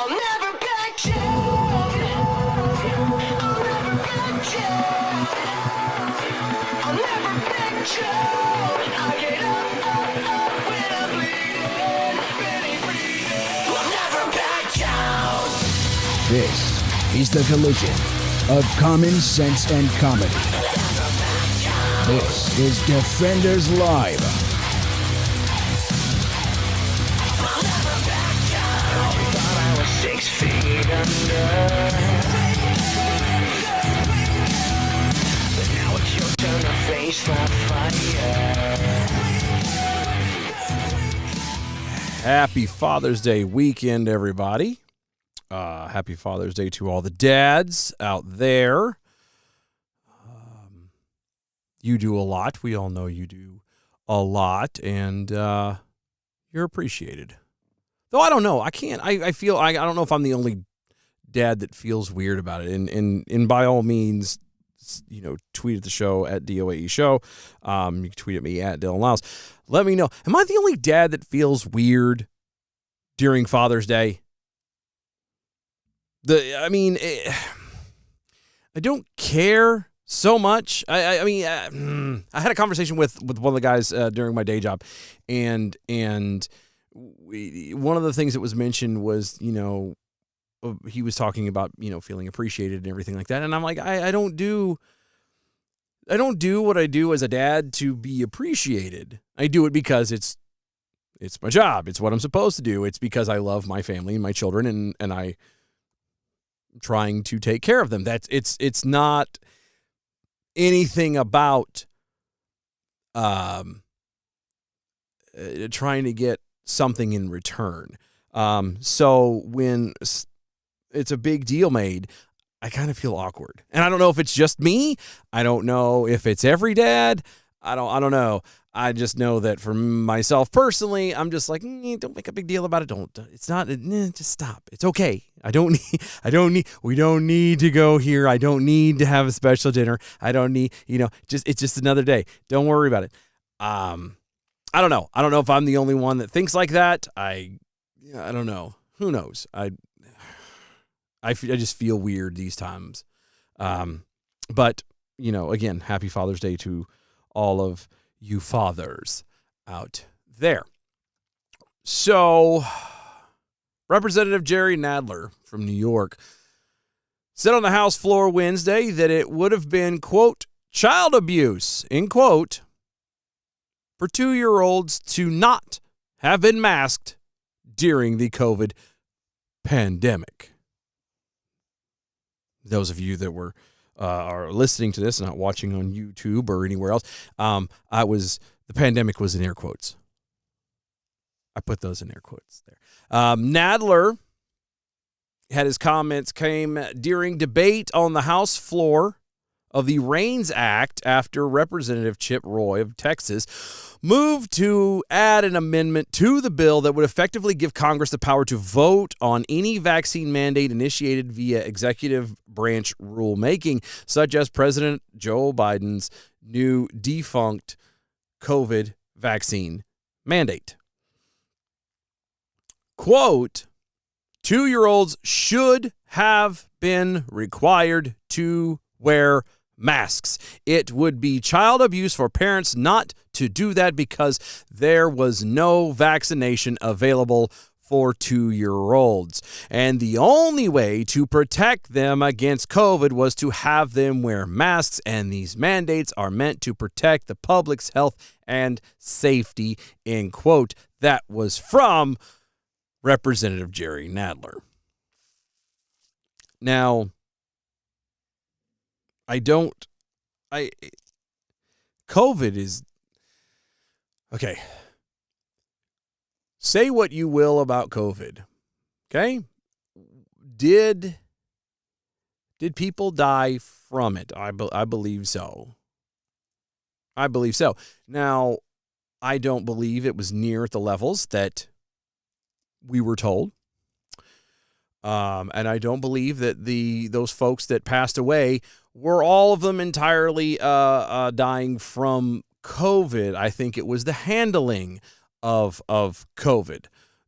I'll never back down. I'll never back down. I'll never back down. I get up when I'm bleeding, really bleeding. I'll never back down. This is the collision of common sense and comedy. This is Defenders Live. I'll never back down. You thought I was 6 feet under, but now it's your turn to face the fire. Happy Father's Day weekend, everybody. Happy Father's Day to all the dads out there. You do a lot. We all know you do a lot, and you're appreciated. Though I don't know. I don't know if I'm the only dad that feels weird about it. And by all means, tweet at the show at DOAE Show. You can tweet at me at Dylan Lyles. Let me know. Am I the only dad that feels weird during Father's Day? I don't care so much. I had a conversation with one of the guys during my day job, and one of the things that was mentioned was, he was talking about, feeling appreciated and everything like that. And I'm like, I don't do what I do as a dad to be appreciated. I do it because it's my job. It's what I'm supposed to do. It's because I love my family and my children, and I'm trying to take care of them. It's not anything about trying to get something in return. So when it's a big deal made, I kind of feel awkward. And I don't know if it's just me. I don't know if it's every dad. I don't know. I just know that for myself personally, I'm just like, don't make a big deal about it. It's not, just stop. It's okay. We don't need to go here. I don't need to have a special dinner. I don't need, it's just another day. Don't worry about it. I don't know. I don't know if I'm the only one that thinks like that. I don't know. Who knows? I just feel weird these times. But, again, happy Father's Day to all of you fathers out there. So, Representative Jerry Nadler from New York said on the House floor Wednesday that it would have been, quote, child abuse, end quote, for 2-year-olds to not have been masked during the COVID pandemic. Those of you that are listening to this and not watching on YouTube or anywhere else, the pandemic was in air quotes. I put those in air quotes there. Nadler had his comments came during debate on the House floor of the REINS Act after Representative Chip Roy of Texas moved to add an amendment to the bill that would effectively give Congress the power to vote on any vaccine mandate initiated via executive branch rulemaking, such as President Joe Biden's new defunct COVID vaccine mandate. Quote, 2-year-olds should have been required to wear masks. It would be child abuse for parents not to do that because there was no vaccination available for 2-year-olds. And the only way to protect them against COVID was to have them wear masks, and these mandates are meant to protect the public's health and safety, end quote. That was from Representative Jerry Nadler. Now, COVID is, okay. Say what you will about COVID, okay? Did people die from it? I believe so. I believe so. Now, I don't believe it was near the levels that we were told. And I don't believe that those folks that passed away were all of them entirely dying from COVID. I think it was the handling of COVID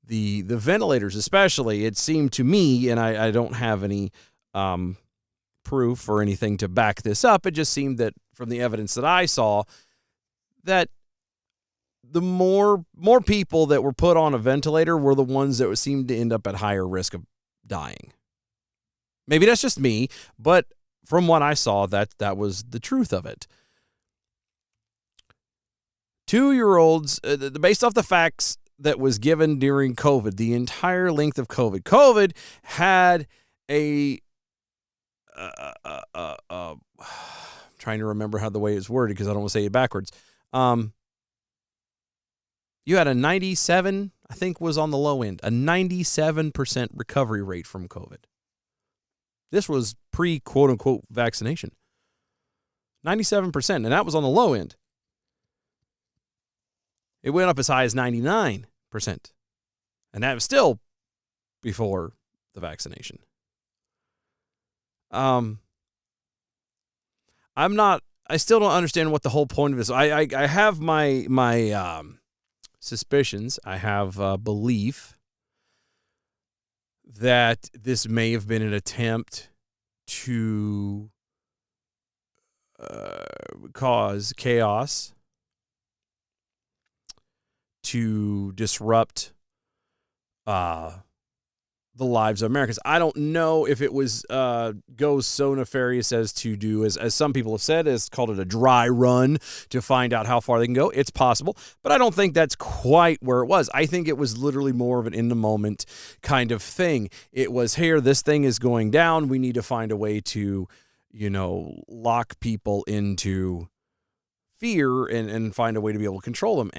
the ventilators especially, it seemed to me, and I don't have any proof or anything to back this up, it just seemed that from the evidence that I saw, that the more people that were put on a ventilator were the ones that seemed to end up at higher risk of dying. Maybe that's just me, but from what I saw, that was the truth of it. 2-year-olds, based off the facts that was given during COVID, the entire length of COVID. COVID had I'm trying to remember how the way it's worded because I don't want to say it backwards. You had a 97, I think was on the low end, a 97% recovery rate from COVID. This was pre-quote-unquote vaccination. 97%, and that was on the low end. It went up as high as 99%, and that was still before the vaccination. I still don't understand what the whole point of this. I have my suspicions. I have belief that this may have been an attempt to cause chaos, to disrupt the lives of Americans. I don't know if it was goes so nefarious as to do, as some people have said, as called it a dry run to find out how far they can go. It's possible, but I don't think that's quite where it was. I think it was literally more of an in-the-moment kind of thing. It was, here, this thing is going down. We need to find a way to, lock people into fear and find a way to be able to control them.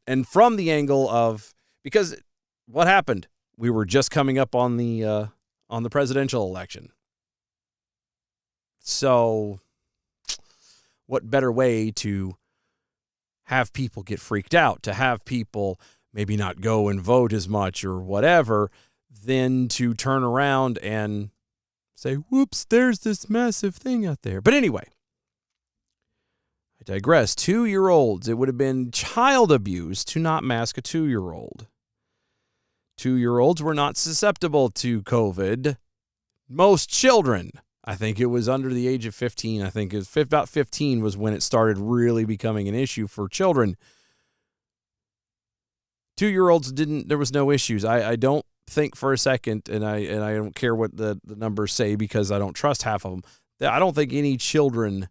And from the angle of, because what happened? We were just coming up on the presidential election. So what better way to have people get freaked out, to have people maybe not go and vote as much or whatever, than to turn around and say, whoops, there's this massive thing out there. But anyway, I digress. 2-year-olds, it would have been child abuse to not mask a 2-year-old. 2-year-olds were not susceptible to COVID. Most children, I think it was under the age of 15. I think it was about 15 was when it started really becoming an issue for children. 2-year-olds there was no issues. I don't think for a second, and I don't care what the numbers say because I don't trust half of them. I don't think any children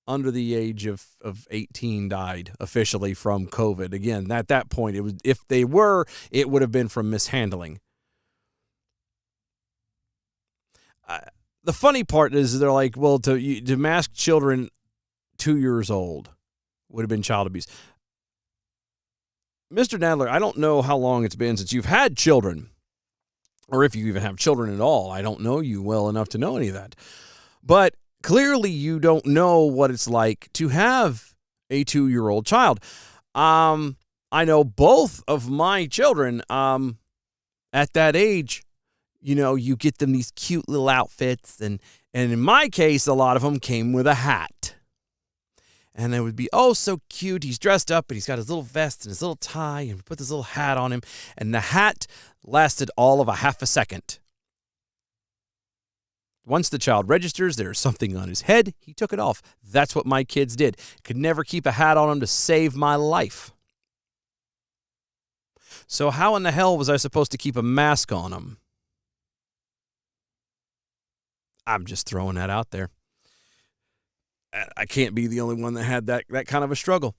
under the age of 18 died officially from COVID. Again, at that point, it was, if they were, it would have been from mishandling. The funny part is they're like, well, to mask children 2 years old would have been child abuse. Mr. Nadler, I don't know how long it's been since you've had children, or if you even have children at all. I don't know you well enough to know any of that. But clearly, you don't know what it's like to have a 2-year-old child. I know both of my children at that age, you get them these cute little outfits. And in my case, a lot of them came with a hat. And it would be, oh, so cute. He's dressed up and he's got his little vest and his little tie and we put this little hat on him. And the hat lasted all of a half a second. Once the child registers, there's something on his head, he took it off. That's what my kids did. Could never keep a hat on him to save my life. So how in the hell was I supposed to keep a mask on him? I'm just throwing that out there. I can't be the only one that had that kind of a struggle.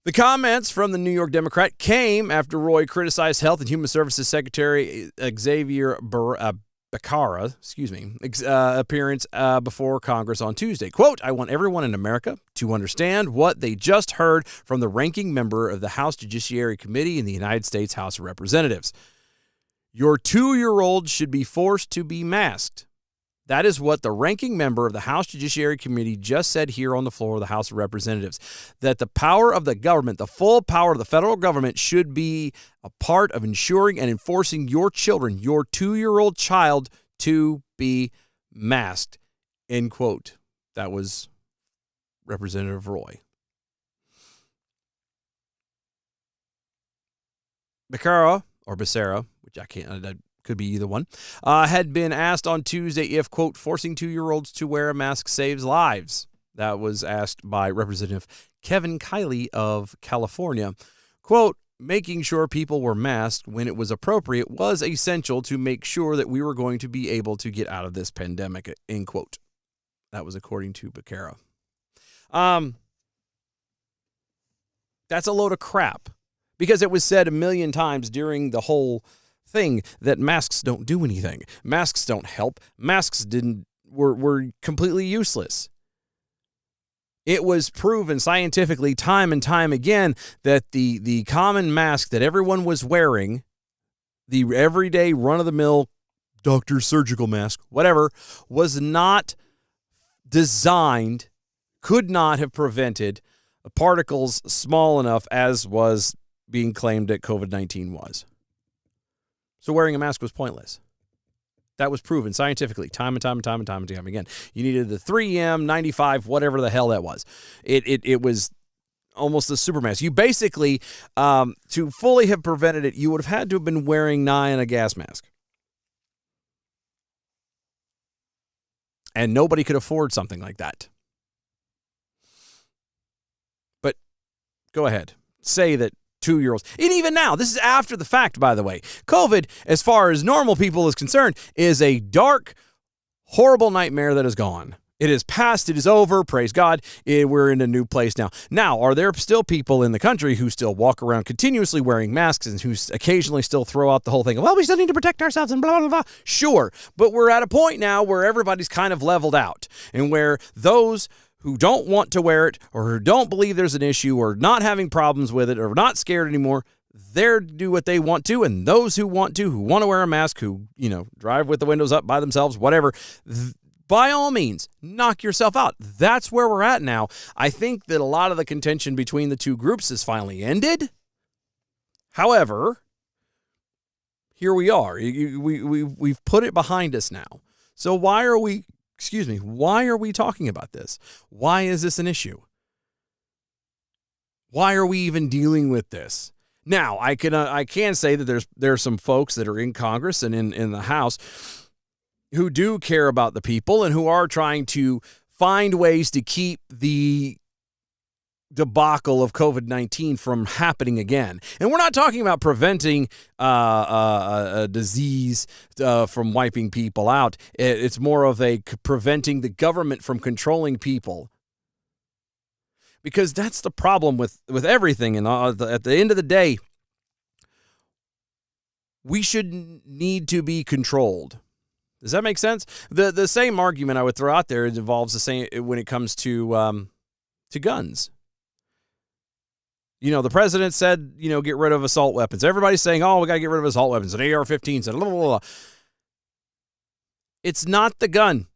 The comments from the New York Democrat came after Roy criticized Health and Human Services Secretary Xavier Becerra, appearance before Congress on Tuesday. Quote, I want everyone in America to understand what they just heard from the ranking member of the House Judiciary Committee in the United States House of Representatives. Your 2-year-old should be forced to be masked. That is what the ranking member of the House Judiciary Committee just said here on the floor of the House of Representatives, that the power of the government, the full power of the federal government, should be a part of ensuring and enforcing your children, your 2-year-old child, to be masked, end quote. That was Representative Roy. or Becerra, which I can't, that could be either one, had been asked on Tuesday if, quote, forcing 2-year-olds to wear a mask saves lives. That was asked by Representative Kevin Kiley of California. Quote, making sure people were masked when it was appropriate was essential to make sure that we were going to be able to get out of this pandemic, end quote. That was according to Becerra. That's a load of crap, because it was said a million times during the whole thing that masks don't do anything. Masks don't help. Masks were completely useless. It was proven scientifically time and time again that the common mask that everyone was wearing, the everyday run-of-the-mill doctor's surgical mask, whatever, was not designed, could not have prevented particles small enough as was being claimed that COVID-19 was. So wearing a mask was pointless. That was proven scientifically time and time again. You needed the 3M, 95, whatever the hell that was. It was almost a super mask. You basically, to fully have prevented it, you would have had to have been wearing nigh on a gas mask. And nobody could afford something like that. But go ahead. Say that 2-year-olds. And even now, this is after the fact, by the way. COVID, as far as normal people is concerned, is a dark, horrible nightmare that is gone. It is past. It is over. Praise God. We're in a new place now. Now, are there still people in the country who still walk around continuously wearing masks and who occasionally still throw out the whole thing, well, we still need to protect ourselves and blah, blah, blah. Sure. But we're at a point now where everybody's kind of leveled out, and where those who don't want to wear it or who don't believe there's an issue or not having problems with it or not scared anymore, they're do what they want to. And those who want to wear a mask, who, drive with the windows up by themselves, whatever, by all means, knock yourself out. That's where we're at now. I think that a lot of the contention between the two groups has finally ended. However, here we are. We've put it behind us now. So why are we talking about this? Why is this an issue? Why are we even dealing with this? Now, I can say that there's some folks that are in Congress and in the House who do care about the people and who are trying to find ways to keep the debacle of COVID-19 from happening again. And we're not talking about preventing a disease from wiping people out. It's more of preventing the government from controlling people. Because that's the problem with everything. And at the end of the day, we should need to be controlled. Does that make sense? The same argument I would throw out there involves the same when it comes to guns. The president said, get rid of assault weapons. Everybody's saying, we got to get rid of assault weapons and AR-15s and blah, blah, blah. It's not the gun.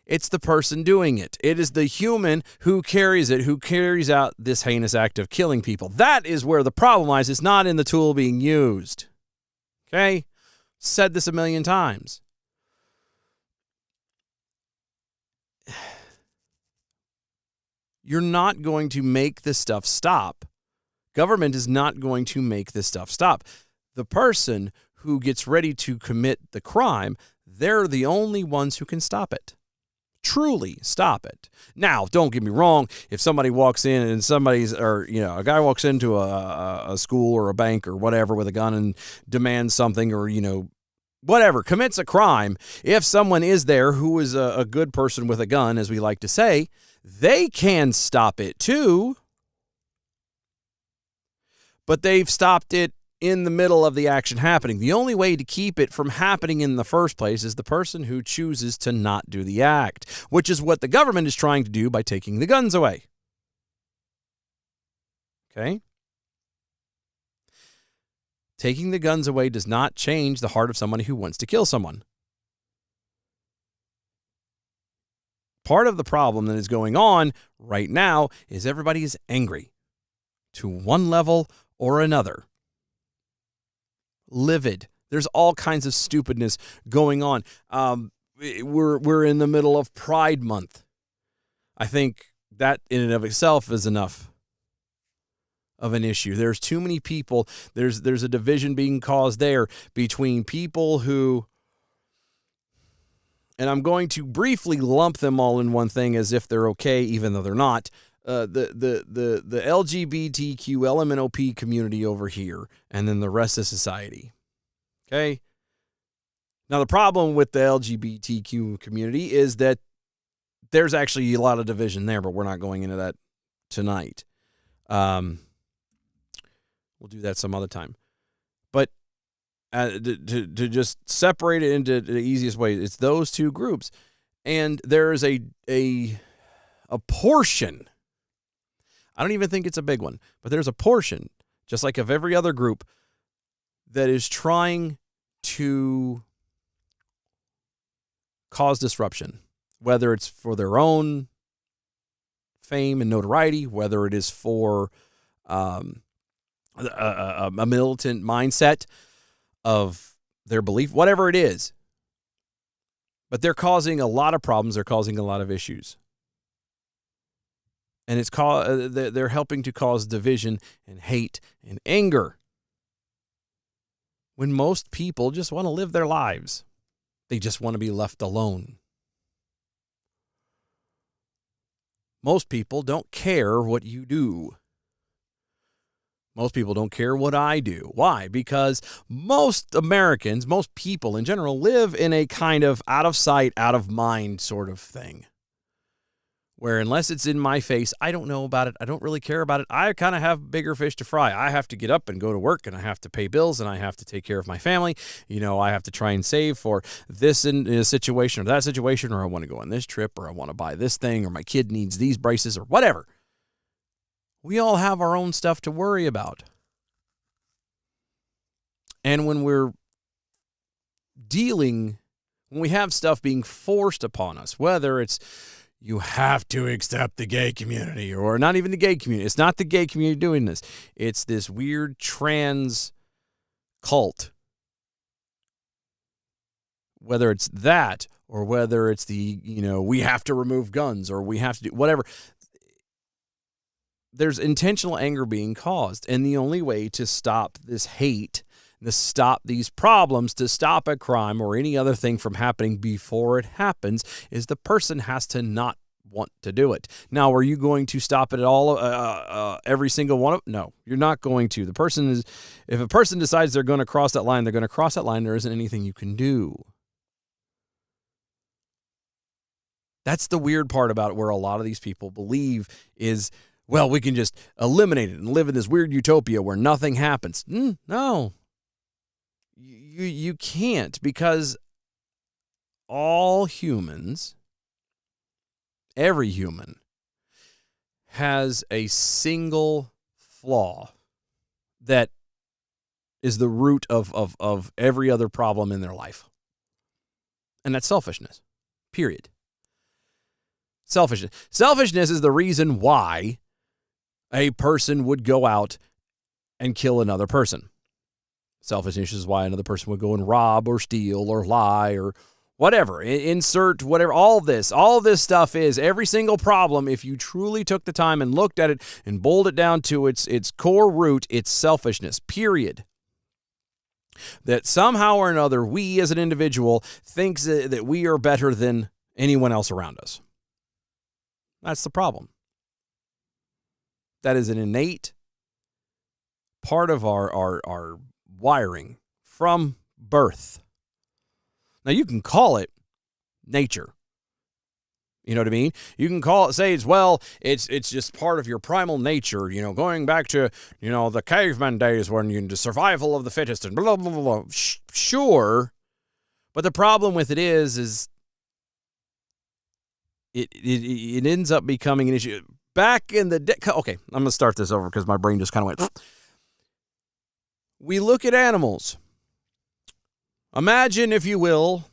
It's the person doing it. It is the human who carries it, who carries out this heinous act of killing people. That is where the problem lies. It's not in the tool being used. Okay? Said this a million times. You're not going to make this stuff stop. Government is not going to make this stuff stop. The person who gets ready to commit the crime, they're the only ones who can stop it. Truly stop it. Now, don't get me wrong. If somebody walks in and a guy walks into a school or a bank or whatever with a gun and demands something or, whatever, commits a crime, if someone is there who is a good person with a gun, as we like to say, they can stop it too. But they've stopped it in the middle of the action happening. The only way to keep it from happening in the first place is the person who chooses to not do the act, which is what the government is trying to do by taking the guns away. Okay? Taking the guns away does not change the heart of somebody who wants to kill someone. Part of the problem that is going on right now is everybody is angry to one level or another. Livid. There's all kinds of stupidness going on. We're in the middle of Pride Month. I think that in and of itself is enough of an issue. There's too many people. There's a division being caused there between people who, and I'm going to briefly lump them all in one thing as if they're okay, even though they're not. The LGBTQ LMNOP community over here, and then the rest of society. Okay. Now, the problem with the LGBTQ community is that there's actually a lot of division there, but we're not going into that tonight. We'll do that some other time. But to just separate it into the easiest way, it's those two groups. And there is a portion, I don't even think it's a big one, but there's a portion, just like of every other group, that is trying to cause disruption, whether it's for their own fame and notoriety, whether it is for a militant mindset of their belief, whatever it is. But they're causing a lot of problems. They're causing a lot of issues. And they're helping to cause division and hate and anger when most people just want to live their lives. They just want to be left alone. Most people don't care what you do. Most people don't care what I do. Why? Because most Americans, most people in general, live in a kind of out of sight, out of mind sort of thing. Where unless it's in my face, I don't know about it. I don't really care about it. I kind of have bigger fish to fry. I have to get up and go to work, and I have to pay bills, and I have to take care of my family. I have to try and save for this in a situation or that situation, or I want to go on this trip, or I want to buy this thing, or my kid needs these braces, or whatever. We all have our own stuff to worry about. And when we have stuff being forced upon us, whether it's you have to accept the gay community, or not even the gay community. It's not the gay community doing this. It's this weird trans cult. Whether it's that, or whether it's we have to remove guns, or we have to do whatever. There's intentional anger being caused. And the only way to stop this hate, to stop these problems, to stop a crime or any other thing from happening before it happens, is the person has to not want to do it. Now, are you going to stop it at all, every single one of them? No, you're not going to. If a person decides they're going to cross that line, they're going to cross that line. There isn't anything you can do. That's the weird part about it, where a lot of these people believe is, well, we can just eliminate it and live in this weird utopia where nothing happens. No. You can't, because all humans, every human, has a single flaw that is the root of every other problem in their life. And that's selfishness. Period. Selfishness. Selfishness is the reason why a person would go out and kill another person. Selfishness is why another person would go and rob or steal or lie or whatever. Insert whatever. All this stuff is every single problem. If you truly took the time and looked at it and boiled it down to its core root, it's selfishness. Period. That somehow or another, we as an individual thinks that we are better than anyone else around us. That's the problem. That is an innate part of our wiring from birth. Now, you can call it nature. You know what I mean? You can it's just part of your primal nature, going back to, the caveman days when the survival of the fittest and blah, blah, blah, blah. Sure. But the problem with it is it ends up becoming an issue. Back in the day, okay, I'm going to start this over because my brain just kind of went. We look at animals. Imagine, if you will,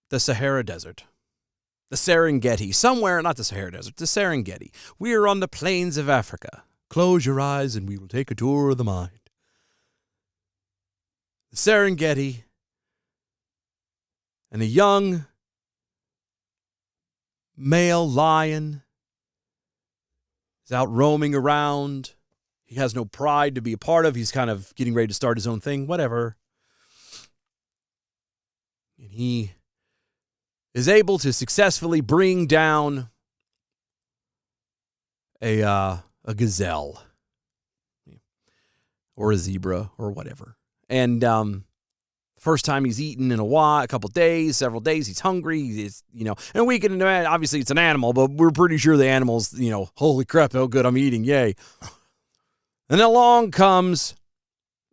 the Sahara Desert, the Serengeti, somewhere, not the Sahara Desert, the Serengeti. We are on the plains of Africa. Close your eyes and we will take a tour of the mind. The Serengeti, and a young male lion He's out roaming around. He has no pride to be a part of. He's kind of getting ready to start his own thing, whatever. And he is able to successfully bring down a gazelle or a zebra or whatever. And first time he's eaten in a couple days, several days, he's hungry. He's, and we can, obviously it's an animal, but we're pretty sure the animal's, holy crap, how good I'm eating, yay. And then along comes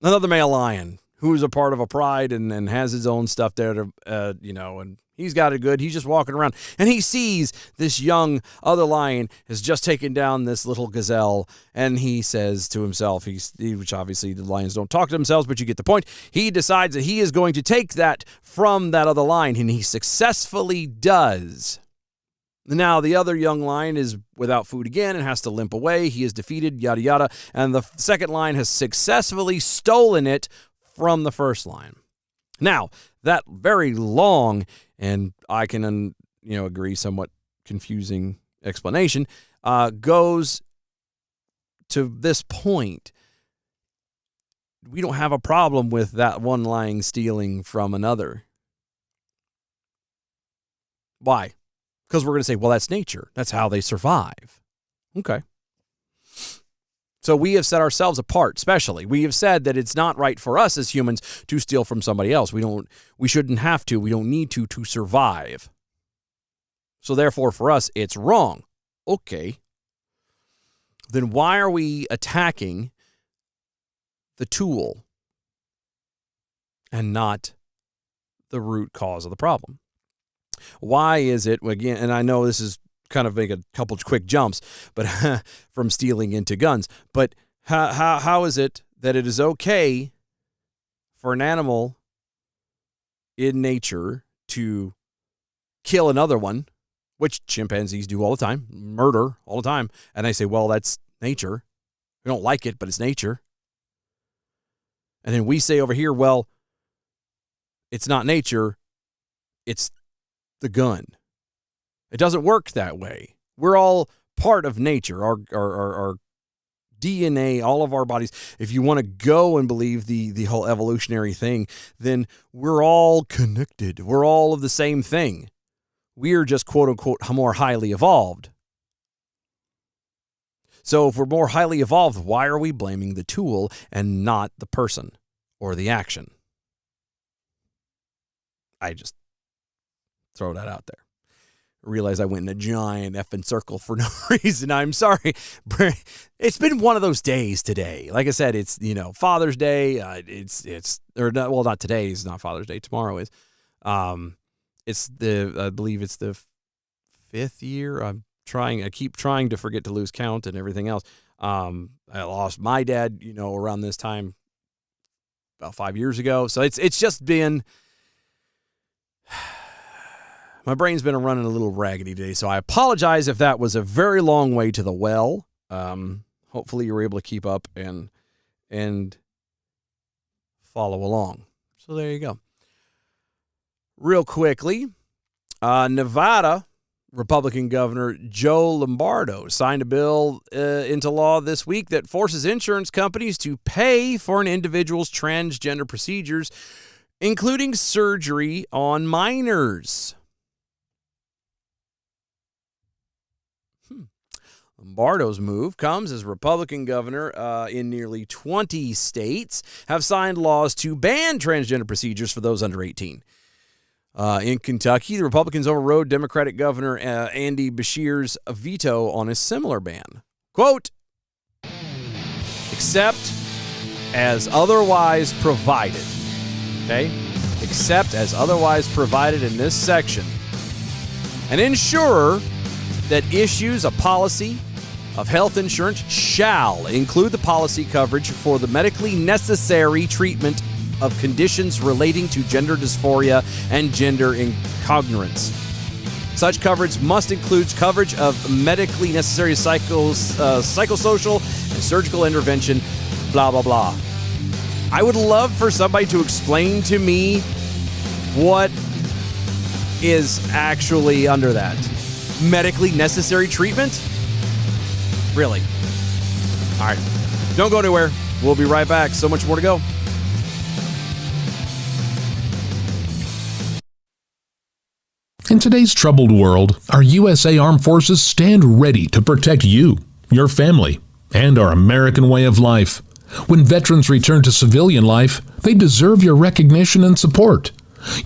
another male lion who's a part of a pride and has his own stuff there to, and he's got it good. He's just walking around and he sees this young other lion has just taken down this little gazelle. And he says to himself, which obviously the lions don't talk to themselves, but you get the point. He decides that he is going to take that from that other lion, and he successfully does. Now, the other young lion is without food again and has to limp away. He is defeated, yada, yada. And the second lion has successfully stolen it from the first lion. Now, that very long, and I can, agree, somewhat confusing explanation, goes to this point. We don't have a problem with that one lion stealing from another. Why? Because we're going to say, well, that's nature. That's how they survive. Okay. So we have set ourselves apart, especially. We have said that it's not right for us as humans to steal from somebody else. We shouldn't have to. We don't need to survive. So therefore, for us, it's wrong. Okay. Then why are we attacking the tool and not the root cause of the problem? Why is it, again, and I know this is kind of make a couple quick jumps, but from stealing into guns, but how is it that it is okay for an animal in nature to kill another one, which chimpanzees do all the time, murder all the time, and I say, well, that's nature. We don't like it, but it's nature. And then we say over here, well, it's not nature, it's the gun. It doesn't work that way. We're all part of nature. Our DNA, all of our bodies. If you want to go and believe the whole evolutionary thing, then we're all connected. We're all of the same thing. We're just, quote unquote, more highly evolved. So if we're more highly evolved, why are we blaming the tool and not the person or the action? I just throw that out there. I realize I went in a giant effing circle for no reason. I'm sorry. It's been one of those days today. Like I said, it's, Father's Day. Not today. It's not Father's Day. Tomorrow is. I believe it's the 5th year. I keep trying to forget to lose count and everything else. I lost my dad, around this time about 5 years ago. So it's just been, my brain's been running a little raggedy today, so I apologize if that was a very long way to the well. Hopefully you were able to keep up and follow along. So there you go. Real quickly, Nevada Republican Governor Joe Lombardo signed a bill into law this week that forces insurance companies to pay for an individual's transgender procedures, including surgery on minors. Lombardo's move comes as Republican governor in nearly 20 states have signed laws to ban transgender procedures for those under 18. In Kentucky, the Republicans overrode Democratic Governor Andy Beshear's veto on a similar ban. Quote, except as otherwise provided. Okay? Except as otherwise provided in this section. An insurer that issues a policy of health insurance shall include the policy coverage for the medically necessary treatment of conditions relating to gender dysphoria and gender incongruence. Such coverage must include coverage of medically necessary psychosocial and surgical intervention, blah, blah, blah. I would love for somebody to explain to me what is actually under that. Medically necessary treatment? Really. All right. Don't go anywhere. We'll be right back. So much more to go. In today's troubled world, our USA Armed Forces stand ready to protect you, your family, and our American way of life. When veterans return to civilian life, they deserve your recognition and support.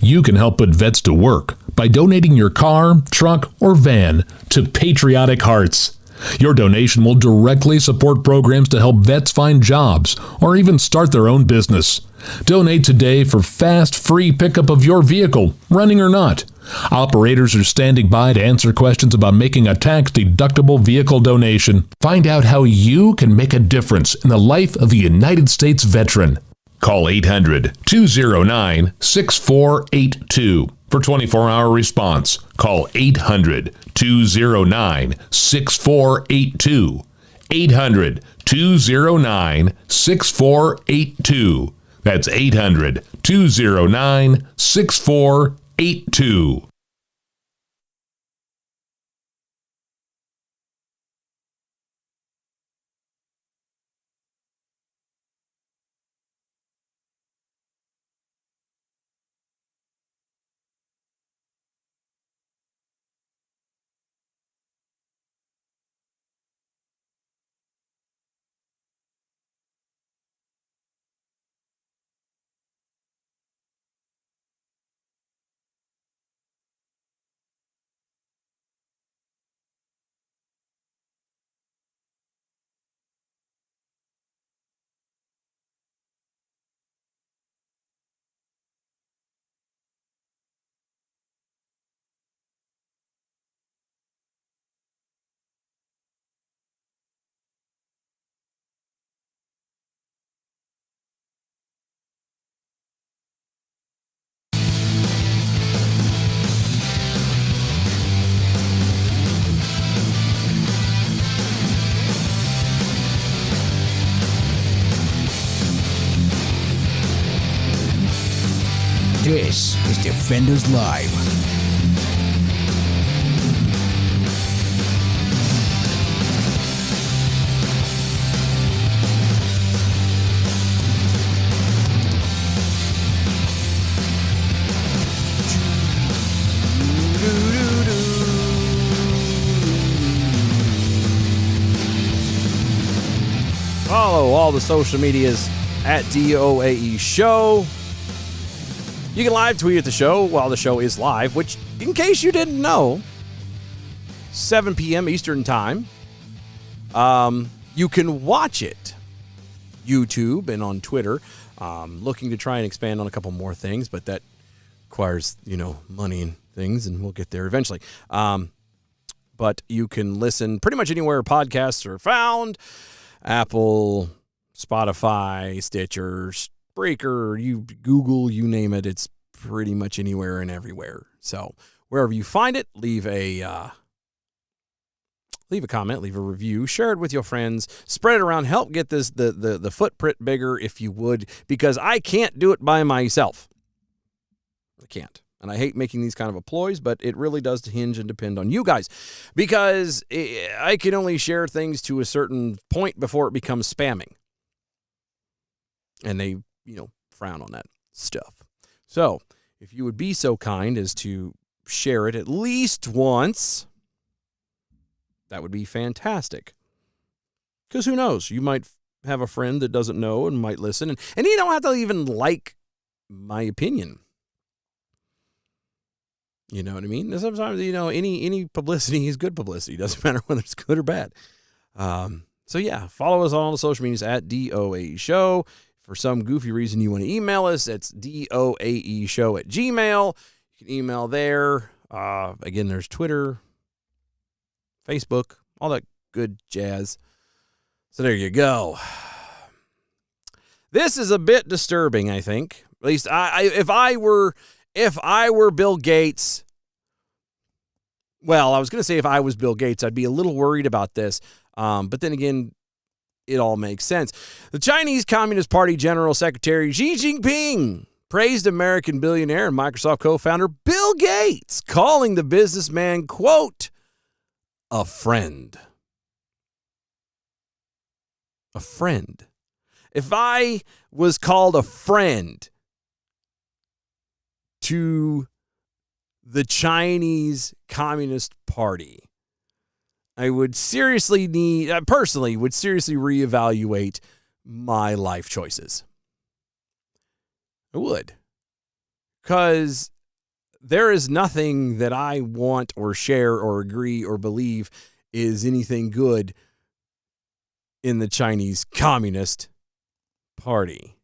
You can help put vets to work by donating your car, truck, or van to Patriotic Hearts. Your donation will directly support programs to help vets find jobs or even start their own business. Donate today for fast, free pickup of your vehicle, running or not. Operators are standing by to answer questions about making a tax-deductible vehicle donation. Find out how you can make a difference in the life of a United States veteran. Call 800-209-6482 for 24-hour response. Call 800-209-6482. 800-209-6482. That's 800-209-6482. This is Defenders Live. Follow all the social medias at DOAE Show. You can live tweet at the show while the show is live, which, in case you didn't know, 7 p.m. Eastern Time. You can watch it, YouTube and on Twitter. Looking to try and expand on a couple more things, but that requires, money and things, and we'll get there eventually. But you can listen pretty much anywhere podcasts are found. Apple, Spotify, Stitcher, Breaker, you Google, you name it. It's pretty much anywhere and everywhere. So wherever you find it, leave a comment, leave a review, share it with your friends, spread it around, help get this the footprint bigger if you would, because I can't do it by myself. I can't. And I hate making these kind of employs, but it really does hinge and depend on you guys, because I can only share things to a certain point before it becomes spamming. And they, frown on that stuff. So if you would be so kind as to share it at least once, that would be fantastic. Because who knows? You might have a friend that doesn't know and might listen. And you don't have to even like my opinion. You know what I mean? Sometimes, any publicity is good publicity. Doesn't matter whether it's good or bad. So yeah, follow us on all the social medias at DOAE Show. For some goofy reason you want to email us, it's doaeshow@gmail.com. You can email there. Again, there's Twitter, Facebook, all that good jazz. So there you go. This is a bit disturbing, I think. At least if I were Bill Gates, well, I was going to say if I was Bill Gates, I'd be a little worried about this. But then again, it all makes sense. The Chinese Communist Party General Secretary Xi Jinping praised American billionaire and Microsoft co-founder Bill Gates, calling the businessman, quote, a friend. a friend. If I was called a friend to the Chinese Communist Party, I would seriously personally would seriously reevaluate my life choices. I would. Because there is nothing that I want or share or agree or believe is anything good in the Chinese Communist Party.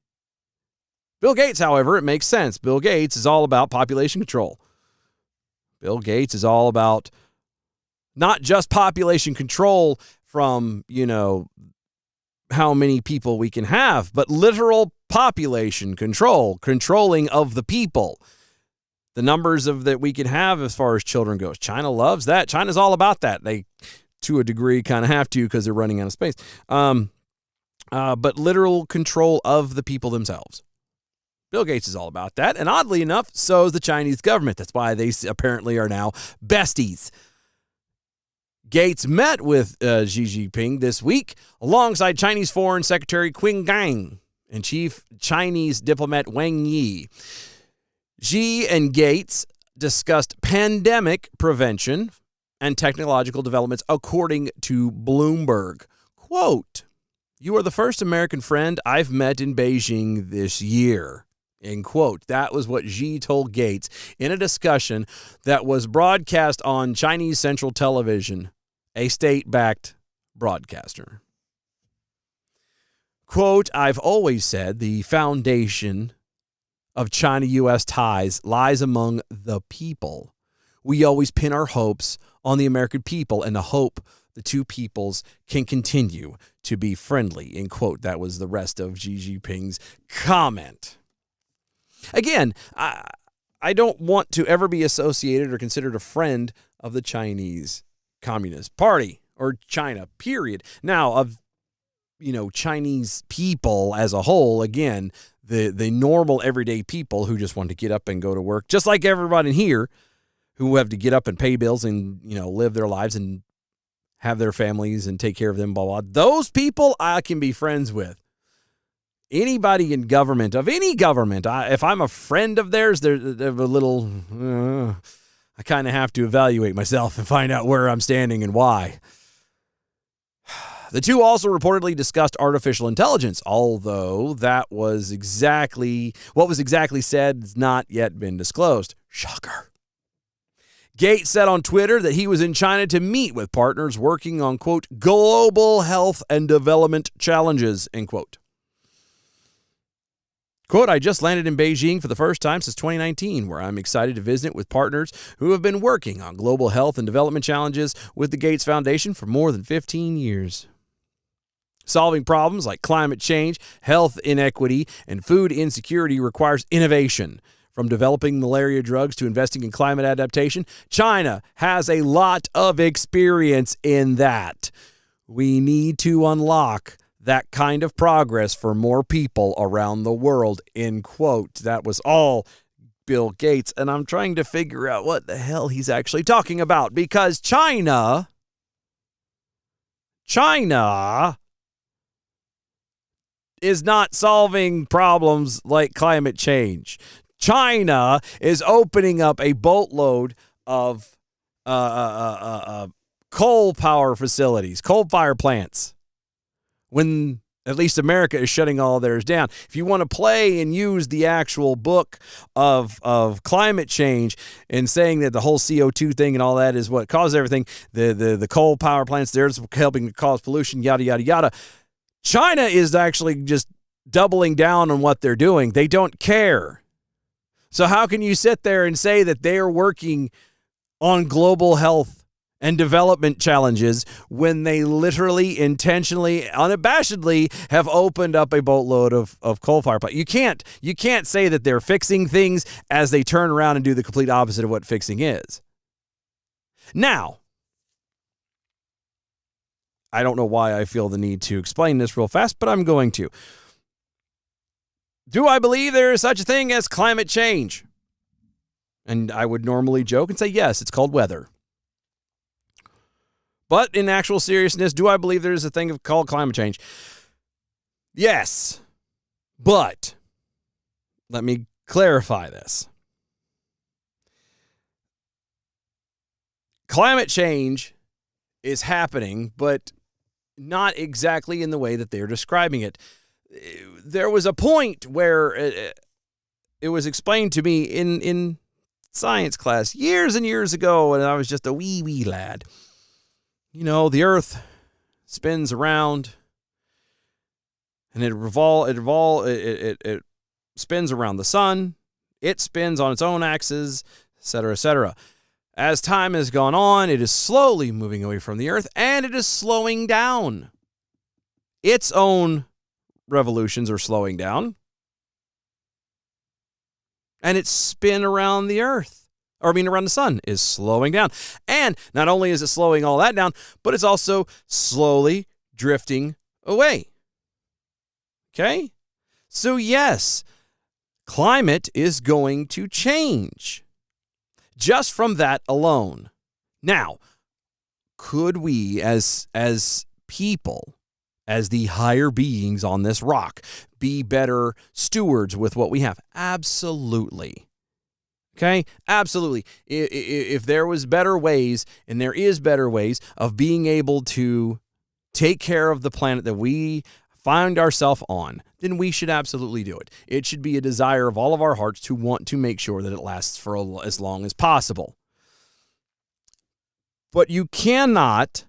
Bill Gates, however, it makes sense. Bill Gates is all about population control. Bill Gates is all about not just population control from, how many people we can have, but literal population control, controlling of the people. The numbers that we can have as far as children goes. China loves that. China's all about that. They, to a degree, kind of have to because they're running out of space. But literal control of the people themselves. Bill Gates is all about that. And oddly enough, so is the Chinese government. That's why they apparently are now besties. Gates met with Xi Jinping this week alongside Chinese Foreign Secretary Qin Gang and Chief Chinese diplomat Wang Yi. Xi and Gates discussed pandemic prevention and technological developments, according to Bloomberg. Quote, "You are the first American friend I've met in Beijing this year." End quote. That was what Xi told Gates in a discussion that was broadcast on Chinese Central Television, a state-backed broadcaster. Quote, "I've always said the foundation of China-U.S. ties lies among the people. We always pin our hopes on the American people and the hope the two peoples can continue to be friendly." End quote. That was the rest of Xi Jinping's comment. Again, I don't want to ever be associated or considered a friend of the Chinese Communist Party or China, period. Now, of Chinese people as a whole, again, the normal everyday people who just want to get up and go to work, just like everybody in here who have to get up and pay bills and, live their lives and have their families and take care of them, blah, blah. Those people I can be friends with. Anybody in government, of any government, if I'm a friend of theirs, they're a little, I kind of have to evaluate myself and find out where I'm standing and why. The two also reportedly discussed artificial intelligence, although what was exactly said has not yet been disclosed. Shocker. Gates said on Twitter that he was in China to meet with partners working on, quote, global health and development challenges, end quote. Quote, "I just landed in Beijing for the first time since 2019, where I'm excited to visit with partners who have been working on global health and development challenges with the Gates Foundation for more than 15 years. Solving problems like climate change, health inequity, and food insecurity requires innovation. From developing malaria drugs to investing in climate adaptation, China has a lot of experience in that. We need to unlock that kind of progress for more people around the world," end quote. That was all Bill Gates, and I'm trying to figure out what the hell he's actually talking about, because China is not solving problems like climate change. China is opening up a boatload of coal power facilities, coal-fired plants, when at least America is shutting all theirs down. If you want to play and use the actual book of climate change and saying that the whole CO2 thing and all that is what causes everything, the coal power plants, they're helping to cause pollution, yada, yada, yada. China is actually just doubling down on what they're doing. They don't care. So how can you sit there and say that they are working on global health and development challenges when they literally, intentionally, unabashedly have opened up a boatload of coal-fired plants? You can't say that they're fixing things as they turn around and do the complete opposite of what fixing is. Now, I don't know why I feel the need to explain this real fast, but I'm going to. Do I believe there is such a thing as climate change? And I would normally joke and say, yes, it's called weather. But in actual seriousness, do I believe there is a thing called climate change? Yes, but let me clarify this. Climate change is happening, but not exactly in the way that they're describing it. There was a point where it was explained to me in science class years and years ago, and I was just a wee lad. You know, the Earth spins around, and it spins around the sun. It spins on its own axis, etc., etc. As time has gone on, it is slowly moving away from the Earth, and it is slowing down. Its own revolutions are slowing down. And its spin around the Earth, around the sun, is slowing down. And not only is it slowing all that down, but it's also slowly drifting away. Okay? So yes, climate is going to change. Just from that alone. Now, could we as people, as the higher beings on this rock, be better stewards with what we have? Absolutely. Okay? Absolutely. If there was better ways, and there is better ways of being able to take care of the planet that we find ourselves on, then we should absolutely do it. It should be a desire of all of our hearts to want to make sure that it lasts for as long as possible. But you cannot,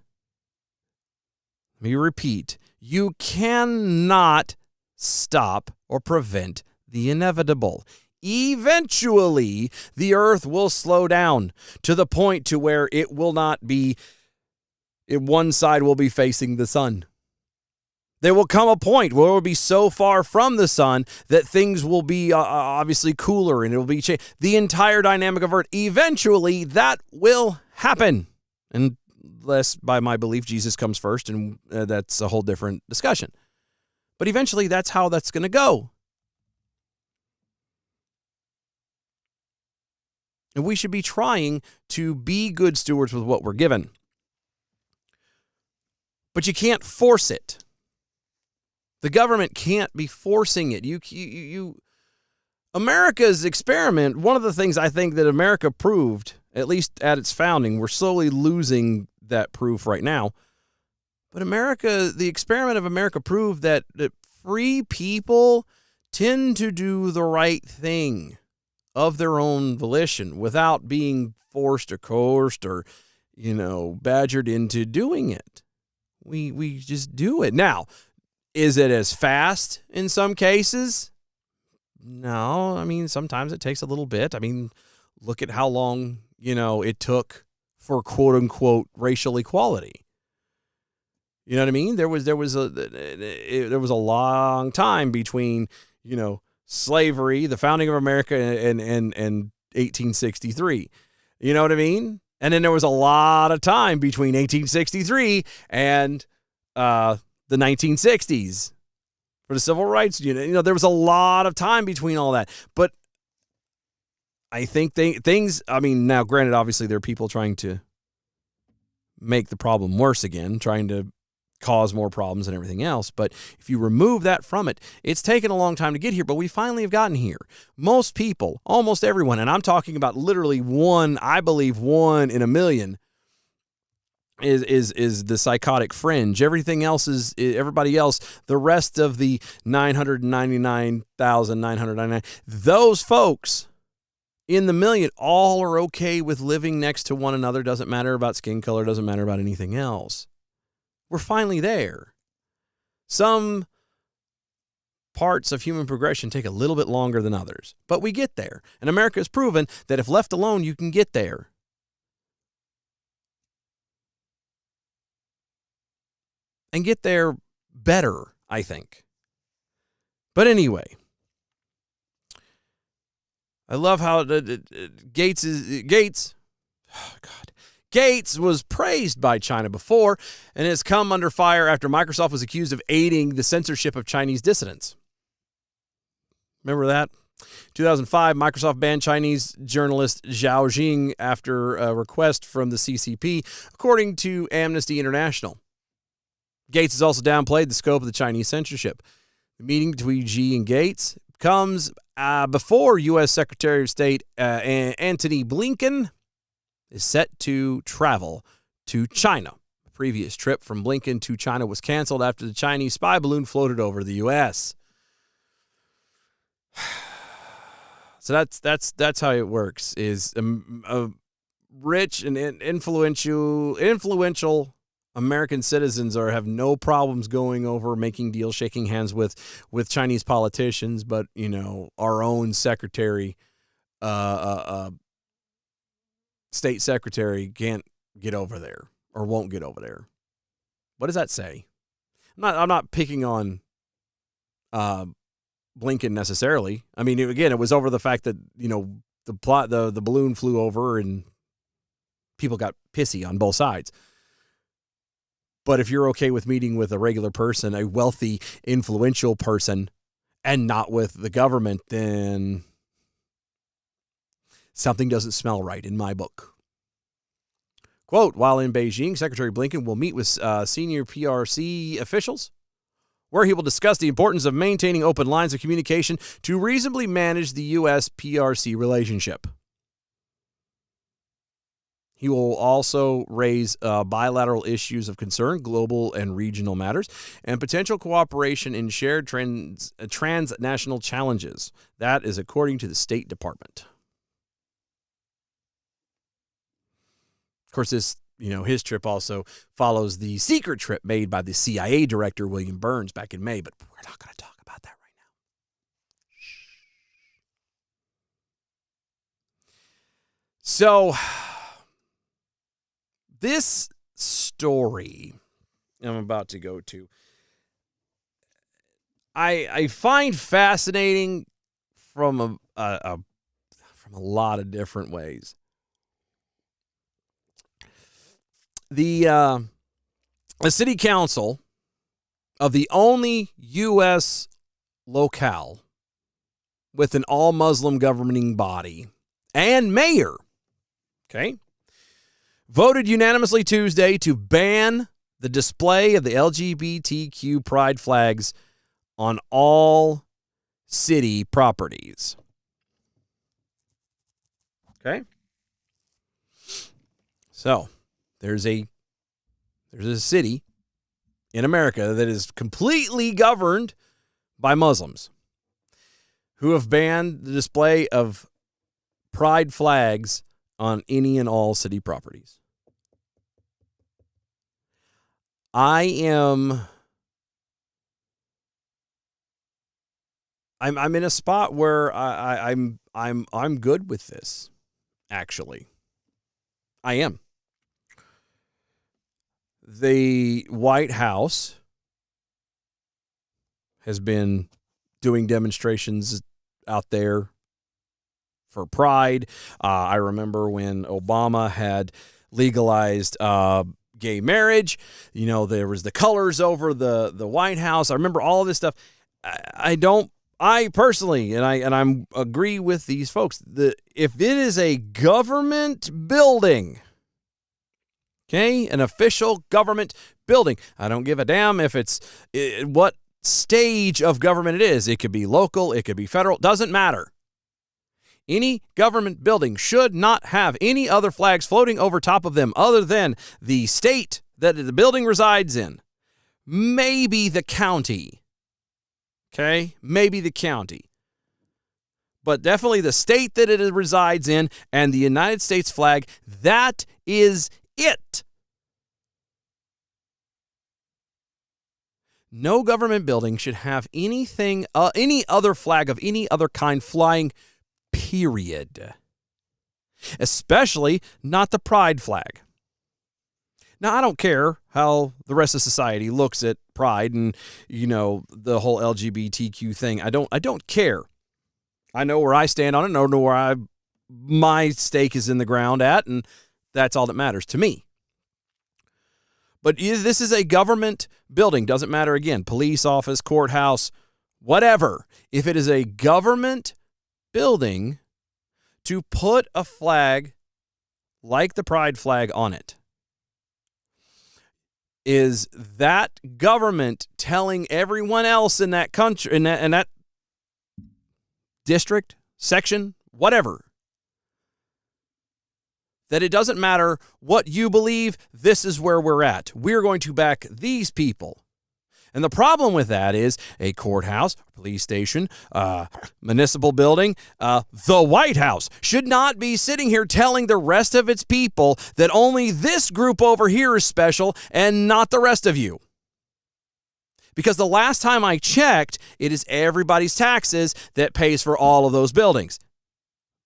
let me repeat, you cannot stop or prevent the inevitable. Eventually, the Earth will slow down to the point to where it will not be, one side will be facing the sun. There will come a point where it will be so far from the sun that things will be obviously cooler, and it will be the entire dynamic of Earth. Eventually, that will happen. Unless, by my belief, Jesus comes first, and that's a whole different discussion. But eventually, that's how that's going to go. And we should be trying to be good stewards with what we're given. But you can't force it. The government can't be forcing it. America's experiment, one of the things I think that America proved, at least at its founding, we're slowly losing that proof right now. But the experiment of America proved that free people tend to do the right thing of their own volition without being forced or coerced or, badgered into doing it. We just do it. Now, is it as fast in some cases? No. I mean, sometimes it takes a little bit. I mean, look at how long, it took for quote unquote racial equality. You know what I mean? There was a long time between, slavery, the founding of America, and 1863. You know what I mean? And then there was a lot of time between 1863 and the 1960s for the Civil Rights Union. There was a lot of time between all that. But I think now granted, obviously there are people trying to make the problem worse again, trying to cause more problems and everything else. But if you remove that from it, it's taken a long time to get here, but we finally have gotten here. Most people, almost everyone, and I'm talking about literally one in a million, is the psychotic fringe. Everybody else, the rest of the 999,999, those folks in the million all are okay with living next to one another. Doesn't matter about skin color, doesn't matter about anything else. We're finally there. Some parts of human progression take a little bit longer than others, but we get there. And America has proven that if left alone, you can get there. And get there better, I think. But anyway, I love how Gates was praised by China before and has come under fire after Microsoft was accused of aiding the censorship of Chinese dissidents. Remember that? 2005, Microsoft banned Chinese journalist Zhao Jing after a request from the CCP, according to Amnesty International. Gates has also downplayed the scope of the Chinese censorship. The meeting between Xi and Gates comes before U.S. Secretary of State Antony Blinken is set to travel to China. The previous trip from Blinken to China was canceled after the Chinese spy balloon floated over the U.S. So that's how it works. Is a rich and influential American citizens have no problems going over, making deals, shaking hands with Chinese politicians, but our own secretary, state secretary can't get over there or won't get over there. What does that say? I'm not picking on Blinken necessarily. I mean, it was over the fact that the balloon flew over and people got pissy on both sides. But if you're okay with meeting with a regular person, a wealthy, influential person, and not with the government, then something doesn't smell right in my book. Quote, while in Beijing, Secretary Blinken will meet with senior PRC officials, where he will discuss the importance of maintaining open lines of communication to reasonably manage the U.S.-PRC relationship. He will also raise bilateral issues of concern, global and regional matters, and potential cooperation in shared transnational challenges. That is according to the State Department. Of course, this, his trip also follows the secret trip made by the CIA director, William Burns, back in May, but we're not going to talk about that right now. So, this story I'm about to go to, I find fascinating from a lot of different ways. The city council of the only U.S. locale with an all-Muslim governing body and mayor, voted unanimously Tuesday to ban the display of the LGBTQ Pride flags on all city properties. Okay? So, there's a city in America that is completely governed by Muslims who have banned the display of pride flags on any and all city properties. I'm in a spot where I'm good with this. Actually, I am. The White House has been doing demonstrations out there for Pride. I remember when Obama had legalized gay marriage. There was the colors over the White House. I remember all of this stuff. I personally, and I'm agree with these folks, if it is a government building, an official government building, I don't give a damn if it's what stage of government it is. It could be local, it could be federal, doesn't matter. Any government building should not have any other flags floating over top of them other than the state that the building resides in. Maybe the county. Maybe the county. But definitely the state that it resides in and the United States flag, that is it. No government building should have anything, any other flag of any other kind flying, period. Especially not the pride flag. Now, I don't care how the rest of society looks at pride and, the whole LGBTQ thing. I don't care. I know where I stand on it. I know where my stake is in the ground at, and that's all that matters to me. But this is a government building. Doesn't matter, again, police office, courthouse, whatever. If it is a government building, to put a flag like the pride flag on it, is that government telling everyone else in that country, in that district, section, whatever, that it doesn't matter what you believe, this is where we're at. We're going to back these people. And the problem with that is a courthouse, police station, municipal building, the White House should not be sitting here telling the rest of its people that only this group over here is special and not the rest of you. Because the last time I checked, it is everybody's taxes that pays for all of those buildings,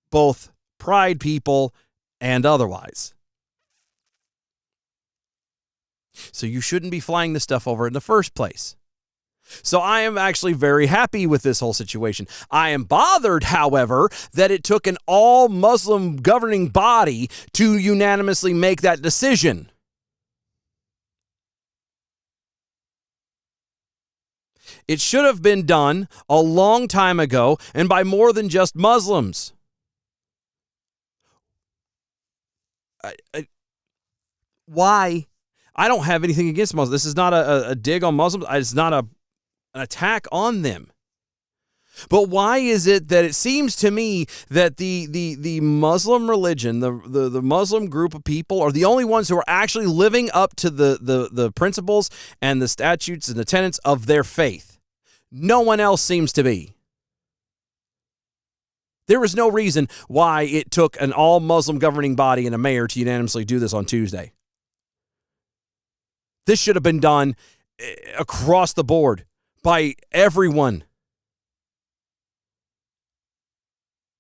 both Pride people and otherwise. So you shouldn't be flying this stuff over in the first place. So I am actually very happy with this whole situation. I am bothered, however, that it took an all-Muslim governing body to unanimously make that decision. It should have been done a long time ago and by more than just Muslims. Why? I don't have anything against Muslims. This is not a dig on Muslims. It's not an attack on them. But why is it that it seems to me that the Muslim religion, the Muslim group of people are the only ones who are actually living up to the principles and the statutes and the tenets of their faith? No one else seems to be. There is no reason why it took an all-Muslim governing body and a mayor to unanimously do this on Tuesday. This should have been done across the board by everyone.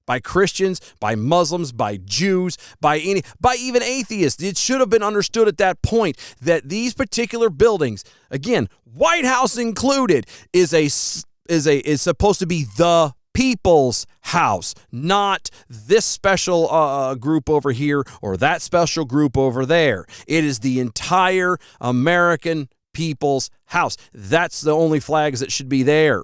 By Christians, by Muslims, by Jews, by even atheists. It should have been understood at that point that these particular buildings, again, White House included, is supposed to be the people's house, not this special group over here or that special group over there. It is the entire American people's house. That's the only flags that should be there.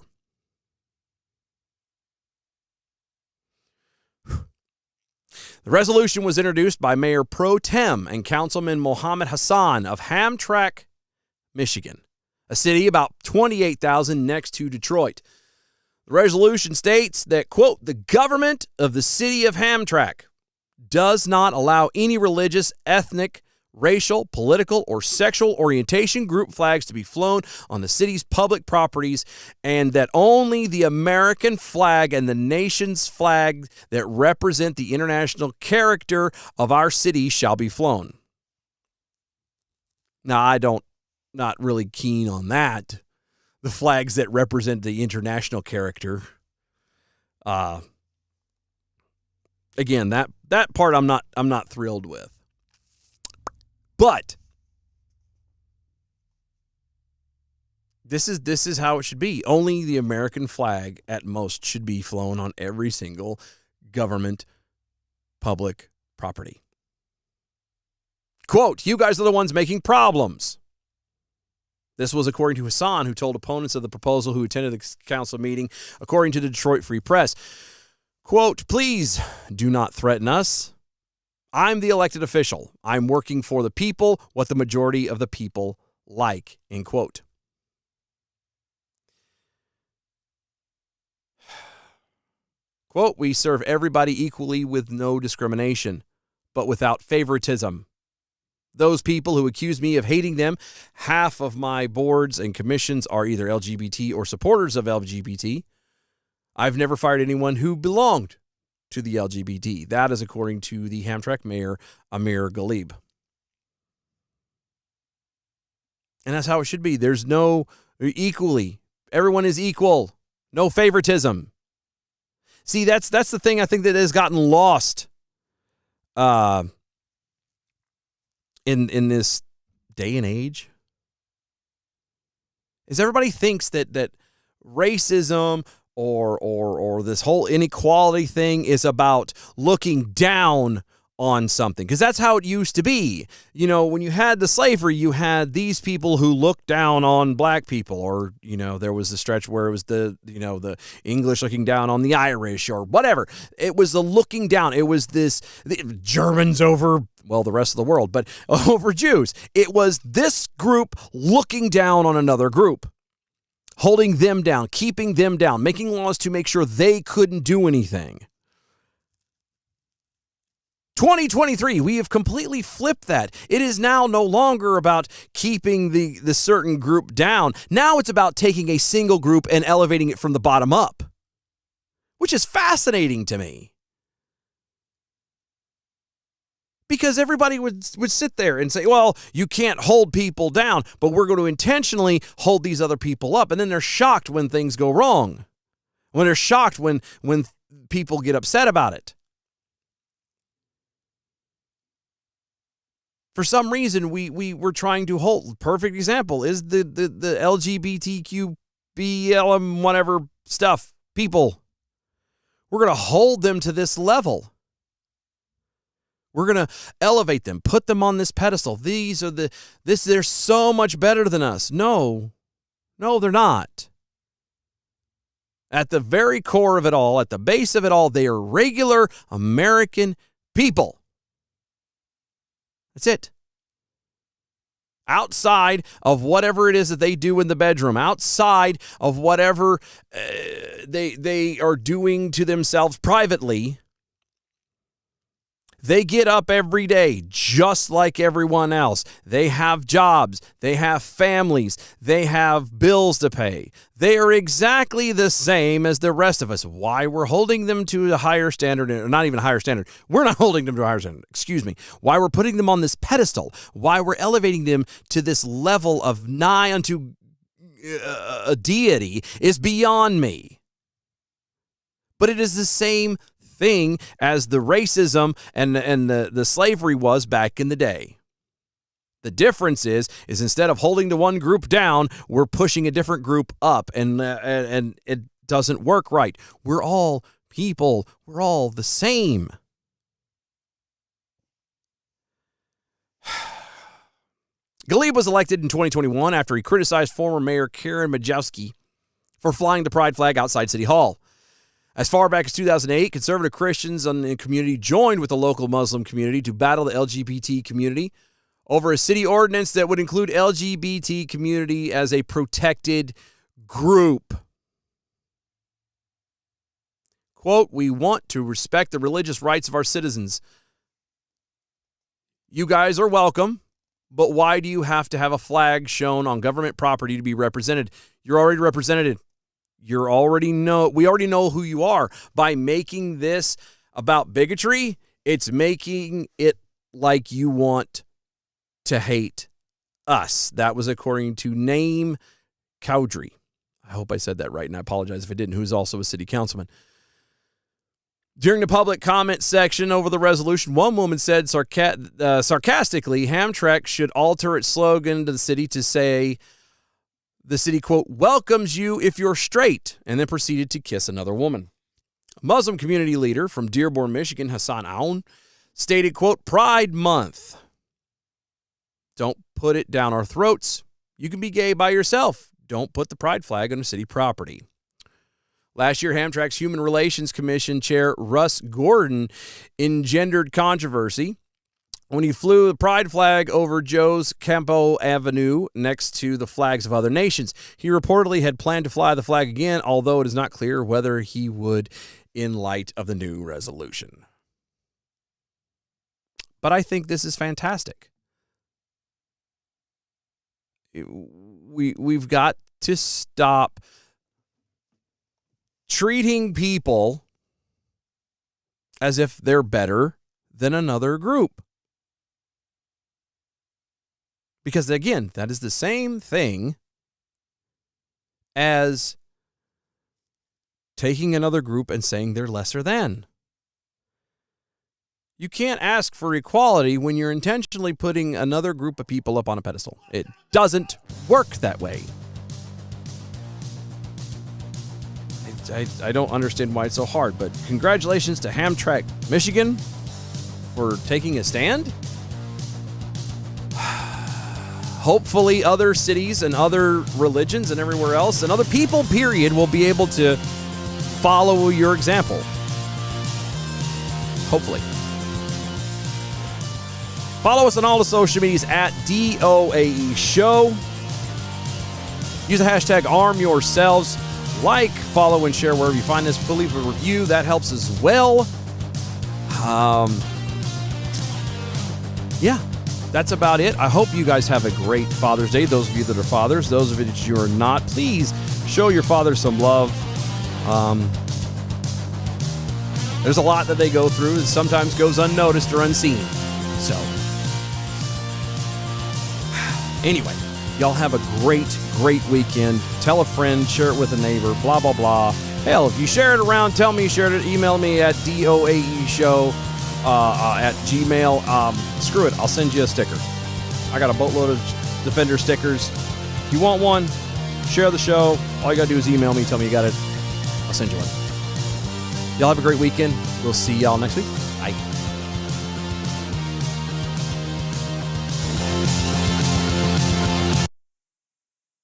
The resolution was introduced by Mayor Pro Tem and Councilman Mohammed Hassan of Hamtramck, Michigan, a city about 28,000 next to Detroit. The resolution states that, quote, the government of the city of Hamtramck does not allow any religious, ethnic, racial, political, or sexual orientation group flags to be flown on the city's public properties, and that only the American flag and the nation's flag that represent the international character of our city shall be flown. Now, not really keen on that. The flags that represent the international character. Again, that part I'm not thrilled with. But this is how it should be. Only the American flag at most should be flown on every single government public property. Quote, you guys are the ones making problems. This was according to Hassan, who told opponents of the proposal who attended the council meeting, according to the Detroit Free Press. Quote, please do not threaten us. I'm the elected official. I'm working for the people, what the majority of the people like, end quote. Quote, we serve everybody equally with no discrimination, but without favoritism. Those people who accuse me of hating them, half of my boards and commissions are either LGBT or supporters of LGBT. I've never fired anyone who belonged to the LGBT. That is according to the Hamtramck mayor, Amir Ghalib. And that's how it should be. There's no equally. Everyone is equal. No favoritism. See, that's the thing I think that has gotten lost in this day and age. Is everybody thinks that racism or this whole inequality thing is about looking down on something, because that's how it used to be. You know, when you had the slavery, you had these people who looked down on black people, or, you know, there was the stretch where it was the English looking down on the Irish or whatever. It was the looking down. It was the Germans over, well, the rest of the world, but over Jews. It was this group looking down on another group, holding them down, keeping them down, making laws to make sure they couldn't do anything. 2023, we have completely flipped that. It is now no longer about keeping the certain group down. Now it's about taking a single group and elevating it from the bottom up, which is fascinating to me. Because everybody would sit there and say, well, you can't hold people down, but we're going to intentionally hold these other people up. And then they're shocked when things go wrong, when they're shocked when people get upset about it. For some reason, we were trying to hold. Perfect example is the LGBTQ BLM whatever stuff people. We're going to hold them to this level. We're going to elevate them, put them on this pedestal. They're so much better than us. No, they're not. At the very core of it all, at the base of it all, they are regular American people. That's it. Outside of whatever it is that they do in the bedroom, outside of whatever they are doing to themselves privately, they get up every day just like everyone else. They have jobs. They have families. They have bills to pay. They are exactly the same as the rest of us. Why we're holding them to a higher standard, or not even a higher standard. We're not holding them to a higher standard. Excuse me. Why we're putting them on this pedestal. Why we're elevating them to this level of nigh unto a deity is beyond me. But it is the same thing as the racism and the slavery was back in the day. The difference is instead of holding the one group down, we're pushing a different group up, and it doesn't work right. We're all people. We're all the same. Galib was elected in 2021 after he criticized former Mayor Karen Majewski for flying the pride flag outside City Hall. As far back as 2008, conservative Christians in the community joined with the local Muslim community to battle the LGBT community over a city ordinance that would include LGBT community as a protected group. Quote, "We want to respect the religious rights of our citizens. You guys are welcome, but why do you have to have a flag shown on government property to be represented? You're already represented. We already know who you are. By making this about bigotry, it's making it like you want to hate us." That was according to Naeem Chowdhury. I hope I said that right, and I apologize if I didn't, who's also a city councilman. During the public comment section over the resolution, one woman said sarcastically, Hamtramck should alter its slogan to the city to say, the city, quote, "welcomes you if you're straight," and then proceeded to kiss another woman. A Muslim community leader from Dearborn, Michigan, Hassan Aoun, stated, quote, "Pride Month. Don't put it down our throats. You can be gay by yourself. Don't put the pride flag on city property." Last year, Hamtramck's Human Relations Commission Chair Russ Gordon engendered controversy when he flew the pride flag over Joe's Campo Avenue next to the flags of other nations. He reportedly had planned to fly the flag again, although it is not clear whether he would in light of the new resolution. But I think this is fantastic. We've got to stop treating people as if they're better than another group. Because, again, that is the same thing as taking another group and saying they're lesser than. You can't ask for equality when you're intentionally putting another group of people up on a pedestal. It doesn't work that way. I don't understand why it's so hard, but congratulations to Hamtramck, Michigan, for taking a stand. Hopefully other cities and other religions and everywhere else and other people, period, will be able to follow your example. Hopefully. Follow us on all the social medias at DOAE Show. Use the hashtag #ArmYourselves. Like, follow, and share wherever you find this. Leave a review. That helps as well. Yeah, that's about it. I hope you guys have a great Father's Day. Those of you that are fathers, those of you that you are not, please show your father some love. There's a lot that they go through that sometimes goes unnoticed or unseen. So, anyway, y'all have a great weekend. Tell a friend, share it with a neighbor, blah, blah, blah. Hell, if you share it around, tell me you shared it. Email me at doaeshow at Gmail. Screw it, I'll send you a sticker. I got a boatload of Defender stickers. If you want one, share the show. All you got to do is email me, tell me you got it. I'll send you one. Y'all have a great weekend. We'll see y'all next week.